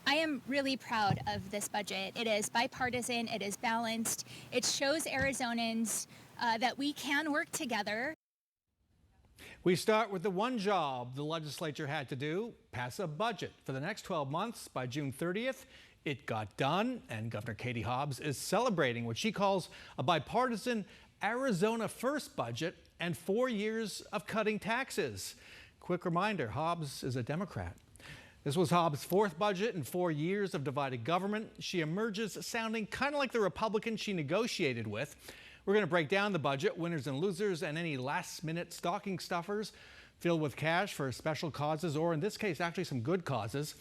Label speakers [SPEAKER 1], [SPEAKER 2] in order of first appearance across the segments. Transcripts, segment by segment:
[SPEAKER 1] I am really proud of this budget. It is bipartisan, it is balanced, it shows Arizonans that we can work together.
[SPEAKER 2] We start with the one job the legislature had to do, pass a budget for the next 12 months. By June 30th, it got done, and Governor Katie Hobbs is celebrating what she calls a bipartisan Arizona first budget and 4 years of cutting taxes. Quick reminder, Hobbs is a Democrat. This was Hobbs' fourth budget in 4 years of divided government. She emerges sounding kind of like the Republican she negotiated with. We're going to break down the budget, winners and losers, and any last-minute stocking stuffers filled with cash for special causes, or in this case, actually some good causes.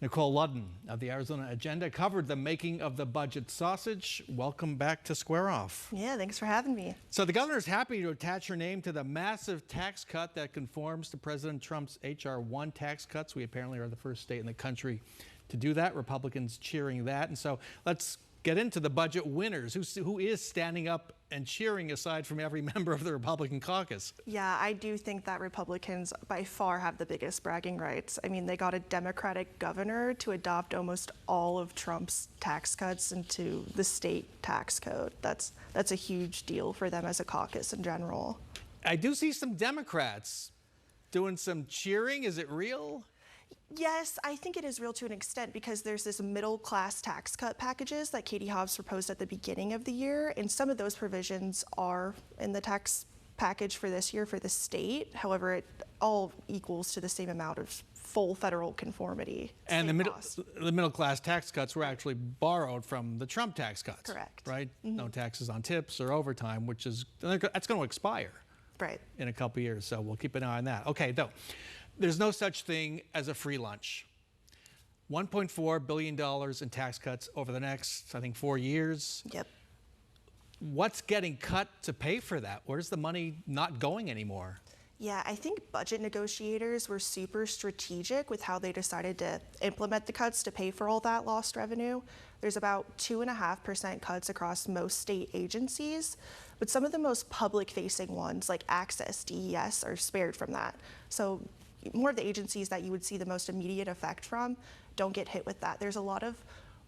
[SPEAKER 2] Nicole Ludden of the Arizona Agenda covered the making of the budget sausage. Welcome back to Square Off.
[SPEAKER 3] Yeah, thanks for having me.
[SPEAKER 2] So the governor is happy to attach her name to the massive tax cut that conforms to President Trump's H.R. 1 tax cuts. We apparently are the first state in the country to do that. Republicans cheering that. And so let's get into the budget winners. Who is standing up and cheering aside from every member of the Republican caucus?
[SPEAKER 3] Yeah, I do think that Republicans by far have the biggest bragging rights. I mean, they got a Democratic governor to adopt almost all of Trump's tax cuts into the state tax code. That's a huge deal for them as a caucus in general.
[SPEAKER 2] I do see some Democrats doing some cheering. Is it real?
[SPEAKER 3] Yes, I think it is real to an extent because there's this middle class tax cut packages that Katie Hobbs proposed at the beginning of the year, and some of those provisions are in the tax package for this year for the state. However, it all equals to the same amount of full federal conformity.
[SPEAKER 2] And the middle class tax cuts were actually borrowed from the Trump tax cuts.
[SPEAKER 3] Correct.
[SPEAKER 2] Right? Mm-hmm. No taxes on tips or overtime, that's going to expire.
[SPEAKER 3] Right.
[SPEAKER 2] In a couple years, so we'll keep an eye on that. Okay, though. There's no such thing as a free lunch. $1.4 billion in tax cuts over the next, I think, 4 years.
[SPEAKER 3] Yep.
[SPEAKER 2] What's getting cut to pay for that? Where's the money not going anymore?
[SPEAKER 3] Yeah, I think budget negotiators were super strategic with how they decided to implement the cuts to pay for all that lost revenue. There's about 2.5% cuts across most state agencies, but some of the most public-facing ones, like Access, DES, are spared from that. So more of the agencies that you would see the most immediate effect from don't get hit with that. There's a lot of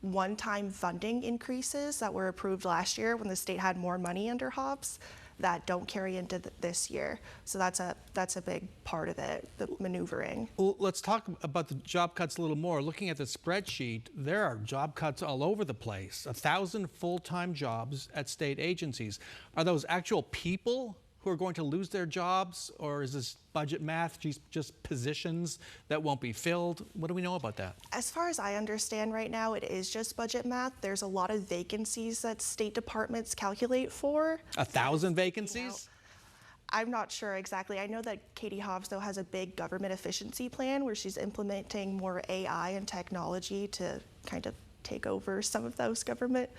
[SPEAKER 3] one-time funding increases that were approved last year when the state had more money under Hobbs that don't carry into this year. So that's a big part of it, the maneuvering.
[SPEAKER 2] Well, let's talk about the job cuts a little more. Looking at the spreadsheet, there are job cuts all over the place. 1,000 full-time jobs at state agencies. Are those actual people who are going to lose their jobs, or is this budget math just positions that won't be filled? What do we know about that?
[SPEAKER 3] As far as I understand right now, it is just budget math. There's a lot of vacancies that state departments calculate for.
[SPEAKER 2] 1,000 vacancies?
[SPEAKER 3] I'm not sure exactly. I know that Katie Hobbs, though, has a big government efficiency plan where she's implementing more AI and technology to kind of take over some of those government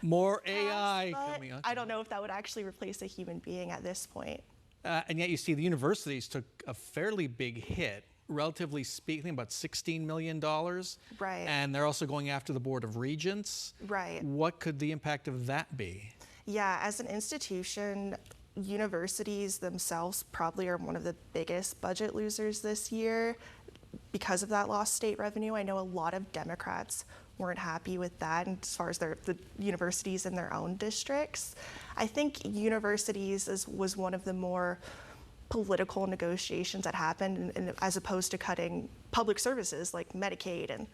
[SPEAKER 2] more
[SPEAKER 3] tasks,
[SPEAKER 2] AI coming on.
[SPEAKER 3] I don't know if that would actually replace a human being at this point.
[SPEAKER 2] And yet you see the universities took a fairly big hit, relatively speaking, about $16 million.
[SPEAKER 3] Right.
[SPEAKER 2] And they're also going after the Board of Regents.
[SPEAKER 3] Right.
[SPEAKER 2] What could the impact of that be?
[SPEAKER 3] Yeah, as an institution, universities themselves probably are one of the biggest budget losers this year because of that lost state revenue. I know a lot of Democrats weren't happy with that, and as far as the universities in their own districts. I think universities was one of the more political negotiations that happened, and as opposed to cutting public services like Medicaid and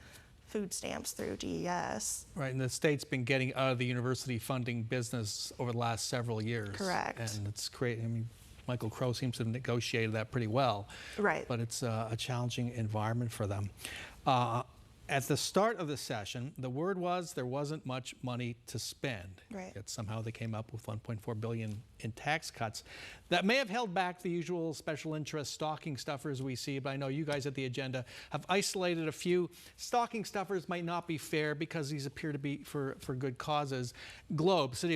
[SPEAKER 3] food stamps through DES.
[SPEAKER 2] Right, and the state's been getting out of the university funding business over the last several years.
[SPEAKER 3] Correct.
[SPEAKER 2] And it's great. I mean, Michael Crow seems to have negotiated that pretty well.
[SPEAKER 3] Right.
[SPEAKER 2] But it's a challenging environment for them. At the start of the session, the word was there wasn't much money to spend.
[SPEAKER 3] Right.
[SPEAKER 2] Yet somehow they came up with $1.4 billion in tax cuts. That may have held back the usual special interest stocking stuffers we see, but I know you guys at the Agenda have isolated a few. Stocking stuffers might not be fair because these appear to be for good causes. Globe, City,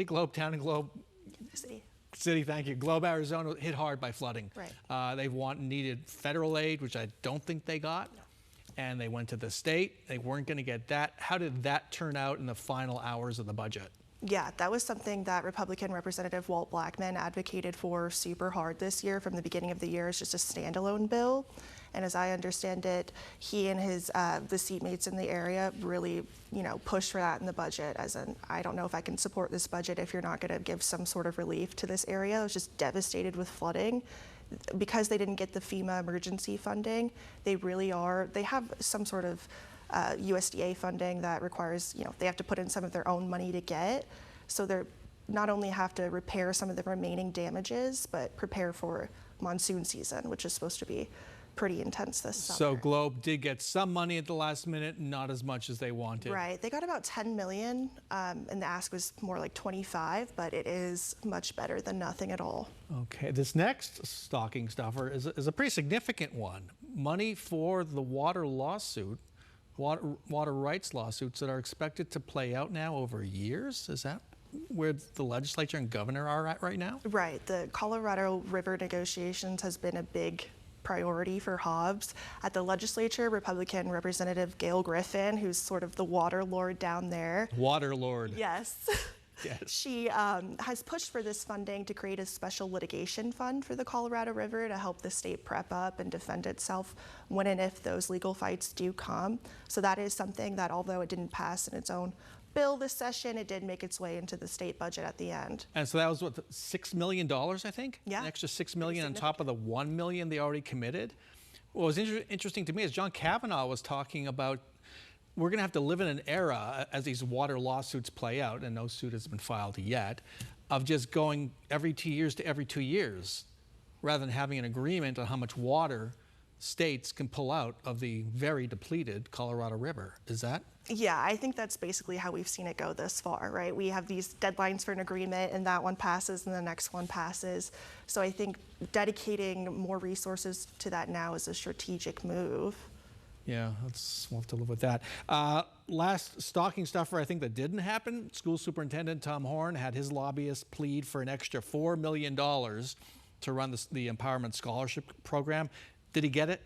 [SPEAKER 2] Globe, Town and Globe. City, thank you. Globe, Arizona, hit hard by flooding.
[SPEAKER 3] Right.
[SPEAKER 2] They needed federal aid, which I don't think they got.
[SPEAKER 3] No.
[SPEAKER 2] And they went to the state. They weren't going to get that. How did that turn out in the final hours of the budget?
[SPEAKER 3] Yeah, that was something that Republican Representative Walt Blackman advocated for super hard this year from the beginning of the year as just a standalone bill. And as I understand it, he and his the seatmates in the area really, pushed for that in the budget. As in, I don't know if I can support this budget if you're not going to give some sort of relief to this area. It was just devastated with flooding. Because they didn't get the FEMA emergency funding, they have some sort of USDA funding that requires, they have to put in some of their own money to get. So they're not only have to repair some of the remaining damages, but prepare for monsoon season, which is supposed to be pretty intense this summer.
[SPEAKER 2] So Globe did get some money at the last minute, not as much as they wanted.
[SPEAKER 3] Right, they got about 10 million, and the ask was more like 25, but it is much better than nothing at all.
[SPEAKER 2] Okay, this next stocking stuffer is a pretty significant one. Money for the water rights lawsuits that are expected to play out now over years. Is that where the legislature and governor are at right now?
[SPEAKER 3] Right, the Colorado River negotiations has been a big priority for Hobbs. At the legislature, Republican Representative Gail Griffin, who's sort of the water lord down there.
[SPEAKER 2] Water lord.
[SPEAKER 3] Yes.
[SPEAKER 2] Yes.
[SPEAKER 3] She has pushed for this funding to create a special litigation fund for the Colorado River to help the state prep up and defend itself when and if those legal fights do come. So that is something that, although it didn't pass in its own bill this session, it did make its way into the state budget at the end.
[SPEAKER 2] And so that was what, $6 million, I think?
[SPEAKER 3] Yeah.
[SPEAKER 2] An extra $6 million on top of the $1 million they already committed. What was interesting to me is John Kavanaugh was talking about we're going to have to live in an era as these water lawsuits play out, and no suit has been filed yet, of just going every 2 years to every 2 years, rather than having an agreement on how much water states can pull out of the very depleted Colorado River. Is that?
[SPEAKER 3] Yeah, I think that's basically how we've seen it go this far, right? We have these deadlines for an agreement, and that one passes, and the next one passes. So I think dedicating more resources to that now is a strategic move.
[SPEAKER 2] Yeah, we'll have to live with that. Last stocking stuffer, I think that didn't happen. School Superintendent Tom Horn had his lobbyist plead for an extra $4 million to run the Empowerment Scholarship Program. Did he get it?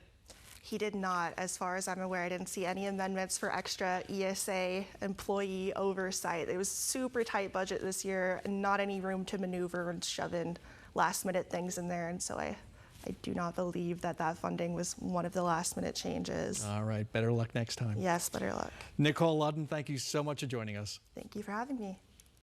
[SPEAKER 3] He did not. As far as I'm aware, I didn't see any amendments for extra ESA employee oversight. It was super tight budget this year, and not any room to maneuver and shove in last-minute things in there. And so I do not believe that funding was one of the last-minute changes.
[SPEAKER 2] All right, better luck next time.
[SPEAKER 3] Yes, better luck.
[SPEAKER 2] Nicole Ludden, thank you so much for joining us.
[SPEAKER 3] Thank you for having me.